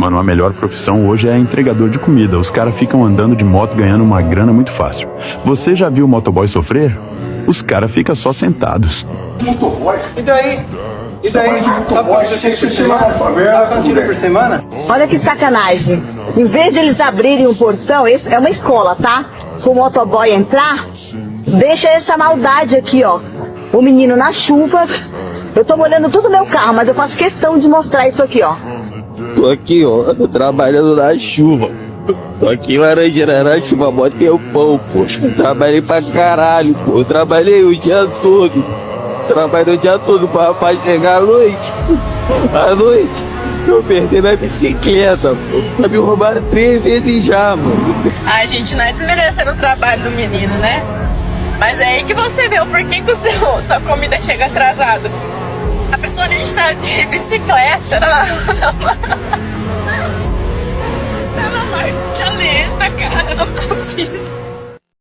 mano, a melhor profissão hoje é entregador de comida. Os caras ficam andando de moto ganhando uma grana muito fácil. Você já viu o motoboy sofrer? Os caras ficam só sentados. Motoboy? E daí? Sabe quanto você tem por semana? Sabe quanto tira por semana? Olha que sacanagem. Em vez de eles abrirem o portão, esse é uma escola, tá? Com o motoboy entrar, deixa essa maldade aqui, ó. O menino na chuva. Eu tô molhando todo o meu carro, mas eu faço questão de mostrar isso aqui, ó. Tô aqui, ó, tô trabalhando na chuva. Tô aqui laranjeira na chuva, mó tempão, pô. Trabalhei pra caralho, pô. Trabalhei o dia todo. Trabalhei o dia todo pra chegar à noite. À noite, eu perdi minha bicicleta, pô. Me roubaram 3 vezes já, mano. Ai, gente, não é desmerecendo o trabalho do menino, né? Mas é aí que você vê o porquê que sua comida chega atrasada. A pessoa nem está de bicicleta.